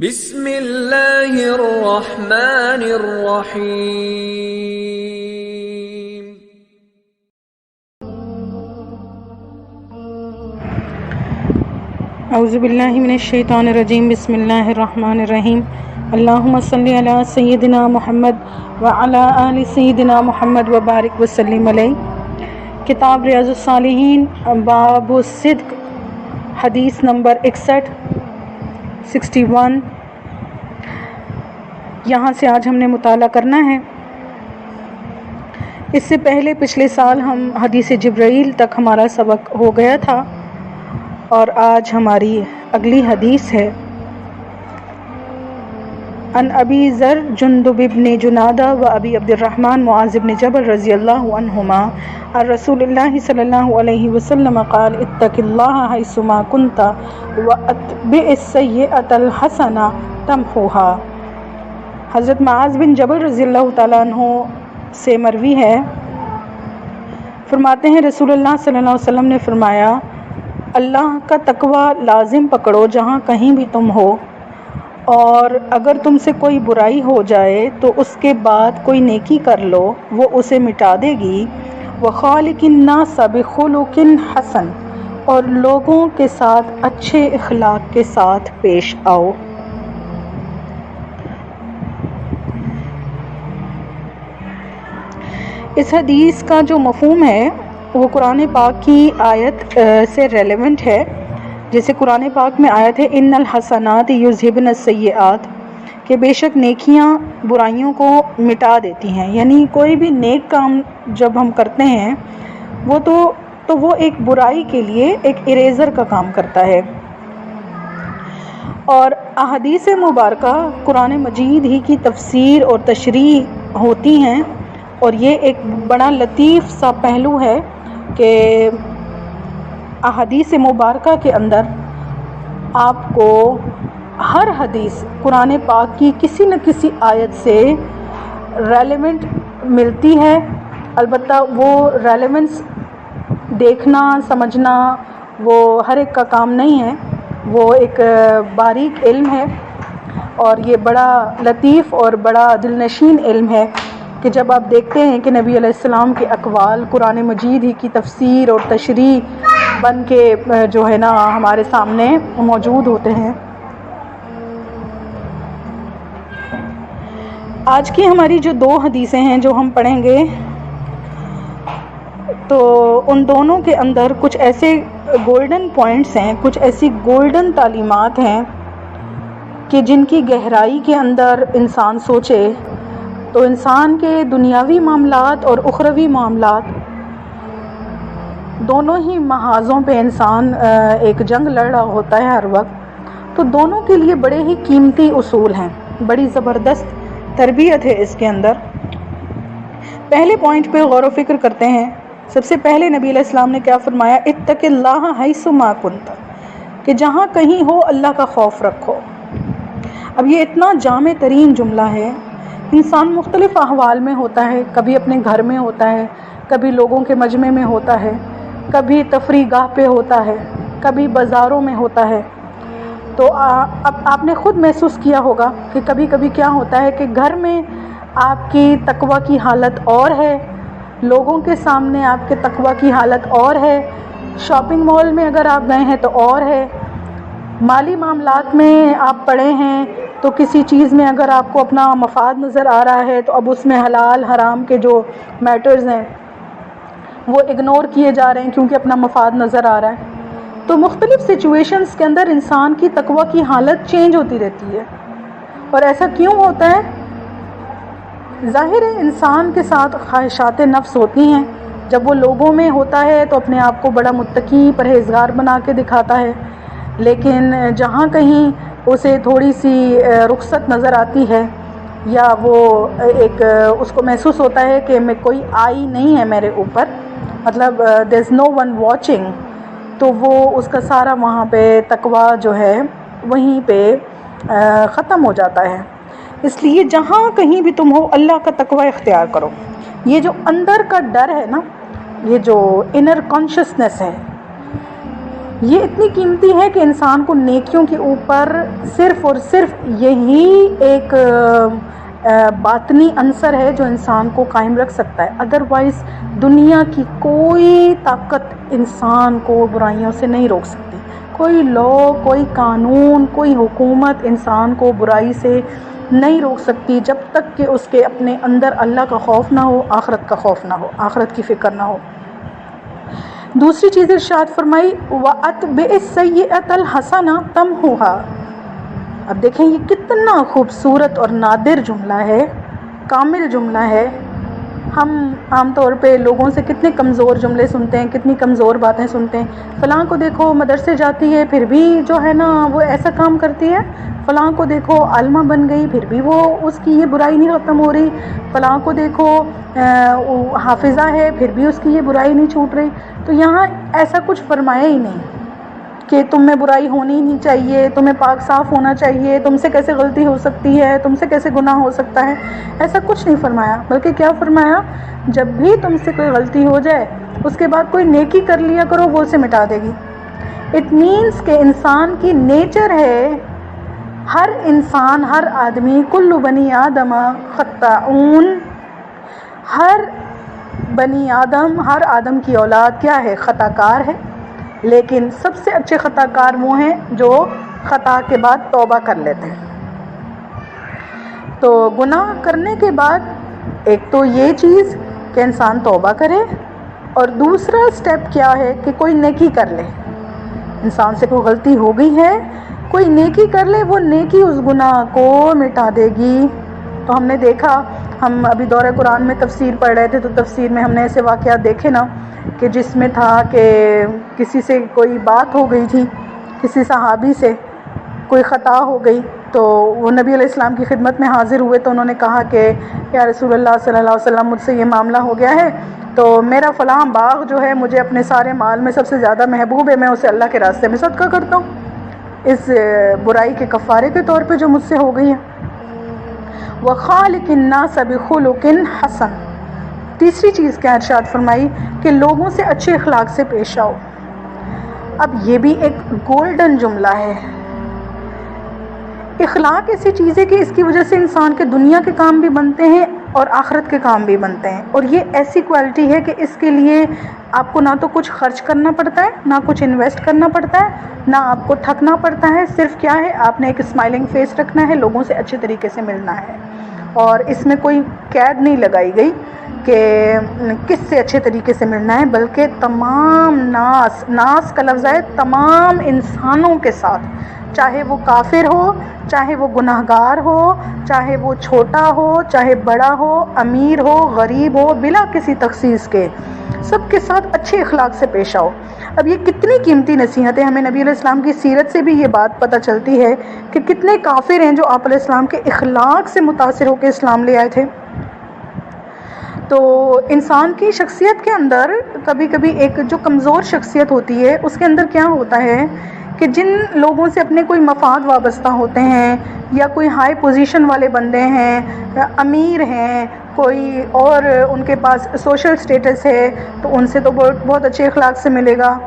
بسم اللہ الرحمن الرحیم۔ اعوذ باللہ من الشیطان الرجیم، بسم اللہ الرحمن الرحیم۔ اللہم صلی علی سیدنا محمد وعلی آل سیدنا محمد وبارک وسلم علیہ۔ کتاب ریاض الصالحین، باب الصدق، حدیث نمبر 61 یہاں سے آج ہم نے مطالعہ کرنا ہے۔ اس سے پہلے پچھلے سال ہم حدیث جبرائیل تک ہمارا سبق ہو گیا تھا، اور آج ہماری اگلی حدیث ہے ان ابی ذر جندب بن جنادہ و ابی عبد الرحمن معاذ بن جبل رضی اللہ عنہما عن رسول اللہ صلی اللہ علیہ وسلم قال اتق اللہ حیثما کنت واتبع السیئۃ الحسنہ تمحوها۔ حضرت معاذ بن جبل رضی اللہ تعالیٰ عنہ سے مروی ہے، فرماتے ہیں رسول اللہ صلی اللہ علیہ وسلم نے فرمایا، اللہ کا تقوی لازم پکڑو جہاں کہیں بھی تم ہو، اور اگر تم سے کوئی برائی ہو جائے تو اس کے بعد کوئی نیکی کر لو، وہ اسے مٹا دے گی۔ وَخَالِقِ النَّاسَ بِخُلُقٍ حَسَنٍ، اور لوگوں کے ساتھ اچھے اخلاق کے ساتھ پیش آؤ۔ اس حدیث کا جو مفہوم ہے وہ قرآن پاک کی آیت سے ریلیونٹ ہے، جیسے قرآن پاک میں آیت ہے ان الحسنات یذہبن السیئات، کہ بے شک نیکیاں برائیوں کو مٹا دیتی ہیں۔ یعنی کوئی بھی نیک کام جب ہم کرتے ہیں وہ تو وہ ایک برائی کے لیے ایک اریزر کا کام کرتا ہے۔ اور احادیث مبارکہ قرآن مجید ہی کی تفسیر اور تشریح ہوتی ہیں، اور یہ ایک بڑا لطیف سا پہلو ہے کہ احادیث مبارکہ کے اندر آپ کو ہر حدیث قرآن پاک کی کسی نہ کسی آیت سے ریلیونٹ ملتی ہے۔ البتہ وہ ریلیونس دیکھنا سمجھنا وہ ہر ایک کا کام نہیں ہے، وہ ایک باریک علم ہے، اور یہ بڑا لطیف اور بڑا دلنشین علم ہے کہ جب آپ دیکھتے ہیں کہ نبی علیہ السلام کے اقوال قرآن مجید ہی کی تفسیر اور تشریح بن کے جو ہے نا ہمارے سامنے موجود ہوتے ہیں۔ آج کی ہماری جو دو حدیثیں ہیں جو ہم پڑھیں گے، تو ان دونوں کے اندر کچھ ایسے گولڈن پوائنٹس ہیں، کچھ ایسی گولڈن تعلیمات ہیں کہ جن کی گہرائی کے اندر انسان سوچے تو انسان کے دنیاوی معاملات اور اخروی معاملات دونوں ہی محاذوں پہ انسان ایک جنگ لڑ رہا ہوتا ہے ہر وقت، تو دونوں کے لیے بڑے ہی قیمتی اصول ہیں، بڑی زبردست تربیت ہے اس کے اندر۔ پہلے پوائنٹ پہ غور و فکر کرتے ہیں۔ سب سے پہلے نبی علیہ السلام نے کیا فرمایا؟ اتق اللہ حیثما کنت، کہ جہاں کہیں ہو اللہ کا خوف رکھو۔ اب یہ اتنا جامع ترین جملہ ہے۔ انسان مختلف احوال میں ہوتا ہے، کبھی اپنے گھر میں ہوتا ہے، کبھی لوگوں کے مجمع میں ہوتا ہے، کبھی تفریح گاہ پہ ہوتا ہے، کبھی بازاروں میں ہوتا ہے۔ تو اب آپ نے خود محسوس کیا ہوگا کہ کبھی کبھی کیا ہوتا ہے کہ گھر میں آپ کی تقوی کی حالت اور ہے، لوگوں کے سامنے آپ کے تقوی کی حالت اور ہے، شاپنگ مال میں اگر آپ گئے ہیں تو اور ہے، مالی معاملات میں آپ پڑے ہیں تو کسی چیز میں اگر آپ کو اپنا مفاد نظر آ رہا ہے تو اب اس میں حلال حرام کے جو میٹرز ہیں وہ اگنور کیے جا رہے ہیں کیونکہ اپنا مفاد نظر آ رہا ہے۔ تو مختلف سچویشنز کے اندر انسان کی تقوی کی حالت چینج ہوتی رہتی ہے۔ اور ایسا کیوں ہوتا ہے؟ ظاہر ہے انسان کے ساتھ خواہشات نفس ہوتی ہیں۔ جب وہ لوگوں میں ہوتا ہے تو اپنے آپ کو بڑا متقی پرہیزگار بنا کے دکھاتا ہے، لیکن جہاں کہیں اسے تھوڑی سی رخصت نظر آتی ہے یا وہ ایک اس کو محسوس ہوتا ہے کہ میں کوئی آئی نہیں ہے میرے اوپر، مطلب there is no one watching، تو وہ اس کا سارا وہاں پہ تقوی جو ہے وہیں پہ ختم ہو جاتا ہے۔ اس لیے جہاں کہیں بھی تم ہو اللہ کا تقوی اختیار کرو۔ یہ جو اندر کا ڈر ہے نا، یہ جو انر کانشسنس ہے، یہ اتنی قیمتی ہے کہ انسان کو نیکیوں کے اوپر صرف اور صرف یہی ایک باطنی عنصر ہے جو انسان کو قائم رکھ سکتا ہے. ادروائز دنیا کی کوئی طاقت انسان کو برائیوں سے نہیں روک سکتی. کوئی لا، کوئی قانون، کوئی حکومت انسان کو برائی سے نہیں روک سکتی جب تک کہ اس کے اپنے اندر اللہ کا خوف نہ ہو، آخرت کا خوف نہ ہو، آخرت کی فکر نہ ہو. دوسری چیز ارشاد فرمائی وَأَتْبِعِ السَّيِّئَةَ الْحَسَنَةَ تَمْحُوهَا. اب دیکھیں یہ کتنا خوبصورت اور نادر جملہ ہے، کامل جملہ ہے. ہم عام طور پہ لوگوں سے کتنے کمزور جملے سنتے ہیں، کتنی کمزور باتیں سنتے ہیں. فلاں کو دیکھو مدرسے جاتی ہے پھر بھی جو ہے نا وہ ایسا کام کرتی ہے، فلاں کو دیکھو عالمہ بن گئی پھر بھی وہ اس کی یہ برائی نہیں ختم ہو رہی، فلاں کو دیکھو حافظہ ہے پھر بھی اس کی یہ برائی نہیں چھوٹ رہی. تو یہاں ایسا کچھ فرمایا ہی نہیں کہ تم میں برائی ہونی ہی نہیں چاہیے، تمہیں پاک صاف ہونا چاہیے، تم سے کیسے غلطی ہو سکتی ہے، تم سے کیسے گناہ ہو سکتا ہے. ایسا کچھ نہیں فرمایا، بلکہ کیا فرمایا، جب بھی تم سے کوئی غلطی ہو جائے اس کے بعد کوئی نیکی کر لیا کرو، وہ اسے مٹا دے گی. اٹ مینس کہ انسان کی نیچر ہے، ہر انسان، ہر آدمی، کل بنی آدم خطاؤن، ہر بنی آدم، ہر آدم کی اولاد کیا ہے، خطا کار ہے. لیکن سب سے اچھے خطا کار وہ ہیں جو خطا کے بعد توبہ کر لیتے ہیں. تو گناہ کرنے کے بعد ایک تو یہ چیز کہ انسان توبہ کرے، اور دوسرا سٹیپ کیا ہے کہ کوئی نیکی کر لے. انسان سے کوئی غلطی ہو گئی ہے، کوئی نیکی کر لے، وہ نیکی اس گناہ کو مٹا دے گی. تو ہم نے دیکھا، ہم ابھی دورہ قرآن میں تفسیر پڑھ رہے تھے تو تفسیر میں ہم نے ایسے واقعات دیکھے نا کہ جس میں تھا کہ کسی سے کوئی بات ہو گئی تھی، کسی صحابی سے کوئی خطا ہو گئی، تو وہ نبی علیہ السلام کی خدمت میں حاضر ہوئے تو انہوں نے کہا کہ یا رسول اللہ صلی اللہ علیہ وسلم مجھ سے یہ معاملہ ہو گیا ہے، تو میرا فلاں باغ جو ہے مجھے اپنے سارے مال میں سب سے زیادہ محبوب ہے، میں اسے اللہ کے راستے میں صدقہ کرتا ہوں اس برائی کے کفارے کے طور پہ جو مجھ سے ہو گئی ہے. وَخَالِقِ النَّاسَ بِخُلُقٍ حَسَنٍ. تیسری چیز کیا ارشاد فرمائی کہ لوگوں سے اچھے اخلاق سے پیش آؤ. اب یہ بھی ایک گولڈن جملہ ہے. اخلاق ایسی چیز ہے کہ اس کی وجہ سے انسان کے دنیا کے کام بھی بنتے ہیں اور آخرت کے کام بھی بنتے ہیں. اور یہ ایسی کوالٹی ہے کہ اس کے لیے آپ کو نہ تو کچھ خرچ کرنا پڑتا ہے، نہ کچھ انویسٹ کرنا پڑتا ہے، نہ آپ کو تھکنا پڑتا ہے. صرف کیا ہے، آپ نے ایک اسمائلنگ فیس رکھنا ہے، لوگوں سے اچھے طریقے سے ملنا ہے. اور اس میں کوئی قید نہیں لگائی گئی کہ کس سے اچھے طریقے سے ملنا ہے، بلکہ تمام ناس کا لفظ ہے تمام انسانوں کے ساتھ، چاہے وہ کافر ہو، چاہے وہ گناہ گار ہو، چاہے وہ چھوٹا ہو، چاہے بڑا ہو، امیر ہو، غریب ہو، بلا کسی تخصیص کے سب کے ساتھ اچھے اخلاق سے پیش آؤ. اب یہ کتنی قیمتی نصیحت ہے. ہمیں نبی علیہ السلام کی سیرت سے بھی یہ بات پتہ چلتی ہے کہ کتنے کافر ہیں جو آپ علیہ السلام کے اخلاق سے متاثر ہو کے اسلام لے آئے تھے. تو انسان کی شخصیت کے اندر کبھی کبھی ایک جو کمزور شخصیت ہوتی ہے اس کے اندر کیا ہوتا ہے کہ جن لوگوں سے اپنے کوئی مفاد وابستہ ہوتے ہیں، یا کوئی ہائی پوزیشن والے بندے ہیں، امیر ہیں کوئی، اور ان کے پاس سوشل سٹیٹس ہے، تو ان سے تو بہت اچھے اخلاق سے ملے گا.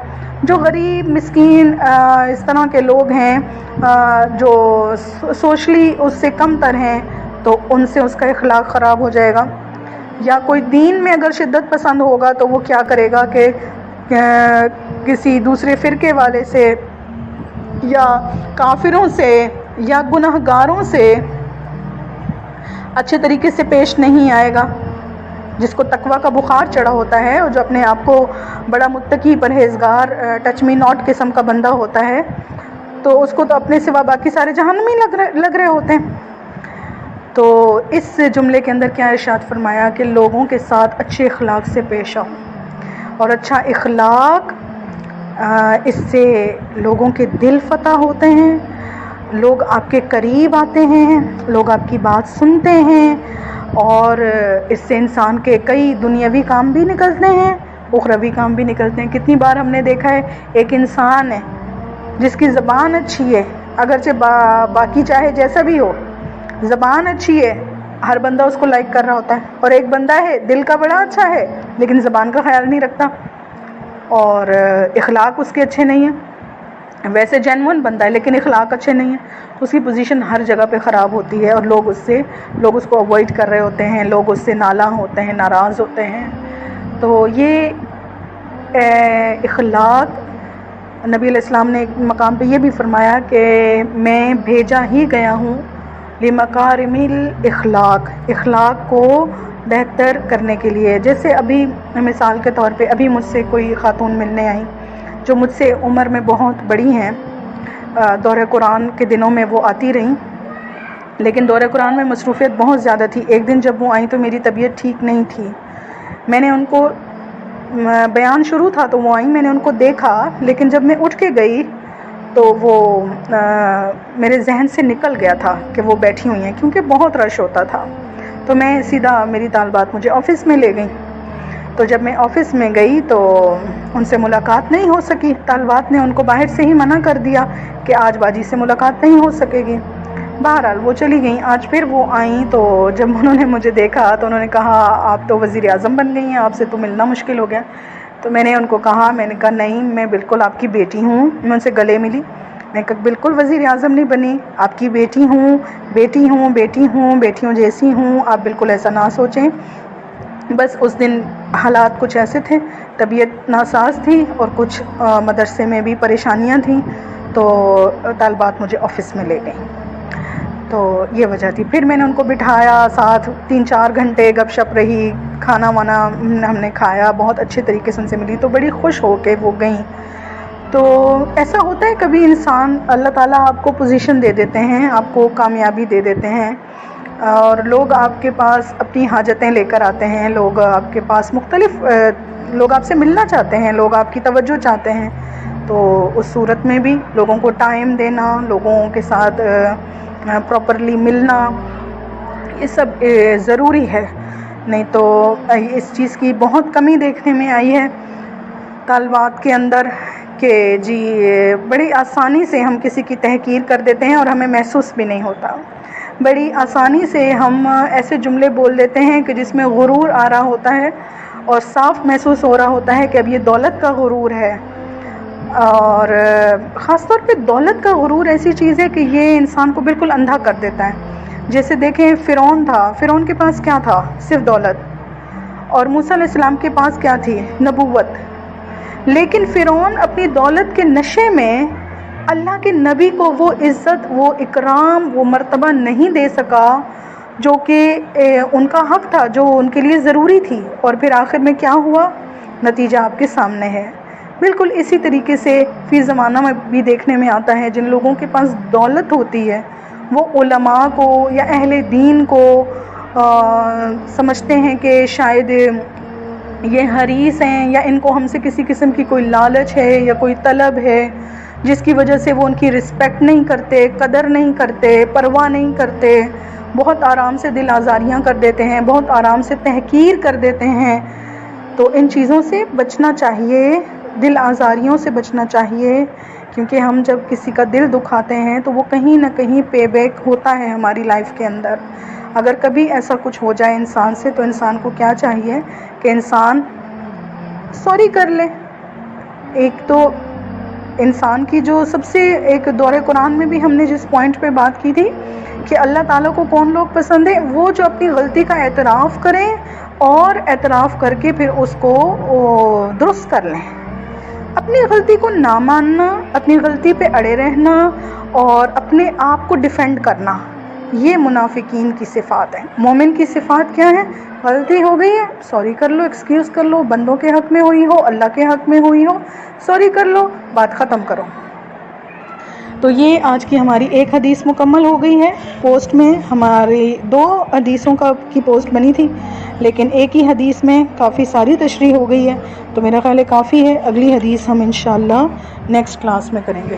جو غریب مسکین اس طرح کے لوگ ہیں جو سوشلی اس سے کم تر ہیں، تو ان سے اس کا اخلاق خراب ہو جائے گا. یا کوئی دین میں اگر شدت پسند ہوگا تو وہ کیا کرے گا کہ کسی دوسرے فرقے والے سے یا کافروں سے یا گناہ گاروں سے اچھے طریقے سے پیش نہیں آئے گا. جس کو تقویٰ کا بخار چڑھا ہوتا ہے اور جو اپنے آپ کو بڑا متقی پرہیزگار ٹچ می ناٹ قسم کا بندہ ہوتا ہے، تو اس کو تو اپنے سوا باقی سارے جہنمی لگ رہے ہوتے ہیں. تو اس جملے کے اندر کیا ارشاد فرمایا کہ لوگوں کے ساتھ اچھے اخلاق سے پیش آؤ. اور اچھا اخلاق اس سے لوگوں کے دل فتح ہوتے ہیں، لوگ آپ کے قریب آتے ہیں، لوگ آپ کی بات سنتے ہیں، اور اس سے انسان کے کئی دنیاوی کام بھی نکلتے ہیں، اخروی کام بھی نکلتے ہیں. کتنی بار ہم نے دیکھا ہے ایک انسان ہے جس کی زبان اچھی ہے، اگرچہ باقی چاہے جیسا بھی ہو، زبان اچھی ہے، ہر بندہ اس کو لائک کر رہا ہوتا ہے، اور ایک بندہ ہے دل کا بڑا اچھا ہے لیکن زبان کا خیال نہیں رکھتا اور اخلاق اس کے اچھے نہیں ہیں. ویسے جینون بندہ ہے لیکن اخلاق اچھے نہیں ہیں تو اس کی پوزیشن ہر جگہ پہ خراب ہوتی ہے اور لوگ اس کو اوائڈ کر رہے ہوتے ہیں, لوگ اس سے نالاں ہوتے ہیں, ناراض ہوتے ہیں. تو یہ اخلاق, نبی علیہ السلام نے ایک مقام پہ یہ بھی فرمایا کہ میں بھیجا ہی گیا ہوں لمکارم الاخلاق, اخلاق کو بہتر کرنے کے لیے. جیسے ابھی مثال کے طور پہ ابھی مجھ سے کوئی خاتون ملنے آئیں جو مجھ سے عمر میں بہت بڑی ہیں, دورہ قرآن کے دنوں میں وہ آتی رہیں لیکن دورہ قرآن میں مصروفیت بہت زیادہ تھی. ایک دن جب وہ آئیں تو میری طبیعت ٹھیک نہیں تھی, میں نے ان کو بیان شروع تھا تو وہ آئیں, میں نے ان کو دیکھا لیکن جب میں اٹھ کے گئی تو وہ میرے ذہن سے نکل گیا تھا کہ وہ بیٹھی ہوئی ہیں کیونکہ بہت رش ہوتا تھا. تو میں سیدھا, میری طالبات مجھے آفس میں لے گئیں. تو جب میں آفس میں گئی تو ان سے ملاقات نہیں ہو سکی, طالبات نے ان کو باہر سے ہی منع کر دیا کہ آج باجی سے ملاقات نہیں ہو سکے گی. بہرحال وہ چلی گئیں. آج پھر وہ آئیں تو جب انہوں نے مجھے دیکھا تو انہوں نے کہا آپ تو وزیر اعظم بن گئی ہیں, آپ سے تو ملنا مشکل ہو گیا. تو میں نے ان کو کہا, میں نے کہا نہیں میں بالکل آپ کی بیٹی ہوں. میں ان سے گلے ملی, میں کہا بالکل وزیر اعظم نہیں بنی, آپ کی بیٹی ہوں, بیٹیوں جیسی ہوں, آپ بالکل ایسا نہ سوچیں. بس اس دن حالات کچھ ایسے تھے, طبیعت ناساز تھی اور کچھ مدرسے میں بھی پریشانیاں تھیں تو طالبات مجھے آفس میں لے گئیں. تو یہ وجہ تھی. پھر میں نے ان کو بٹھایا ساتھ, 3-4 گھنٹے گپ شپ رہی, کھانا وانا ہم نے کھایا, بہت اچھے طریقے سے ان سے ملی تو بڑی خوش ہو کے وہ گئیں. تو ایسا ہوتا ہے کبھی انسان, اللہ تعالیٰ آپ کو پوزیشن دے دیتے ہیں, آپ کو کامیابی دے دیتے ہیں اور لوگ آپ کے پاس اپنی حاجتیں لے کر آتے ہیں, لوگ آپ کے پاس مختلف لوگ آپ سے ملنا چاہتے ہیں, لوگ آپ کی توجہ چاہتے ہیں. تو اس صورت میں بھی لوگوں کو ٹائم دینا, لوگوں کے ساتھ پراپرلی ملنا, یہ سب ضروری ہے. نہیں تو اس چیز کی بہت کمی دیکھنے میں آئی ہے طالبات کے اندر کہ جی بڑی آسانی سے ہم کسی کی تحقیر کر دیتے ہیں اور ہمیں محسوس بھی نہیں ہوتا. بڑی آسانی سے ہم ایسے جملے بول دیتے ہیں کہ جس میں غرور آ رہا ہوتا ہے اور صاف محسوس ہو رہا ہوتا ہے کہ اب یہ دولت کا غرور ہے. اور خاص طور پہ دولت کا غرور ایسی چیز ہے کہ یہ انسان کو بالکل اندھا کر دیتا ہے. جیسے دیکھیں فرعون تھا, فرعون کے پاس کیا تھا؟ صرف دولت. اور موسیٰ علیہ السلام کے پاس کیا تھی؟ نبوت. لیکن فرعون اپنی دولت کے نشے میں اللہ کے نبی کو وہ عزت, وہ اکرام, وہ مرتبہ نہیں دے سکا جو کہ ان کا حق تھا, جو ان کے لیے ضروری تھی. اور پھر آخر میں کیا ہوا؟ نتیجہ آپ کے سامنے ہے. بالکل اسی طریقے سے فی زمانہ میں بھی دیکھنے میں آتا ہے, جن لوگوں کے پاس دولت ہوتی ہے وہ علماء کو یا اہل دین کو سمجھتے ہیں کہ شاید یہ حریص ہیں یا ان کو ہم سے کسی قسم کی کوئی لالچ ہے یا کوئی طلب ہے, جس کی وجہ سے وہ ان کی رسپیکٹ نہیں کرتے, قدر نہیں کرتے, پرواہ نہیں کرتے, بہت آرام سے دل آزاریاں کر دیتے ہیں, بہت آرام سے تحقیر کر دیتے ہیں. تو ان چیزوں سے بچنا چاہیے, دل آزاریوں سے بچنا چاہیے, کیونکہ ہم جب کسی کا دل دکھاتے ہیں تو وہ کہیں نہ کہیں پے بیک ہوتا ہے ہماری لائف کے اندر. اگر کبھی ایسا کچھ ہو جائے انسان سے تو انسان کو کیا چاہیے کہ انسان سوری کر لے. ایک تو انسان کی جو سب سے ایک دورہ قرآن میں بھی ہم نے جس پوائنٹ پہ بات کی تھی کہ اللہ تعالیٰ کو کون لوگ پسند ہیں, وہ جو اپنی غلطی کا اعتراف کریں اور اعتراف کر کے پھر اس کو درست کر لیں. اپنی غلطی کو نہ ماننا, اپنی غلطی پہ اڑے رہنا اور اپنے آپ کو ڈیفینڈ کرنا, یہ منافقین کی صفات ہیں. مومن کی صفات کیا ہے؟ غلطی ہو گئی ہے, سوری کر لو, ایکسکیوز کر لو, بندوں کے حق میں ہوئی ہو, اللہ کے حق میں ہوئی ہو, سوری کر لو, بات ختم کرو. تو یہ آج کی ہماری ایک حدیث مکمل ہو گئی ہے. پوسٹ میں ہماری 2 حدیثوں کی پوسٹ بنی تھی لیکن ایک ہی حدیث میں کافی ساری تشریح ہو گئی ہے, تو میرا خیال ہے کافی ہے. اگلی حدیث ہم انشاءاللہ نیکسٹ کلاس میں کریں گے.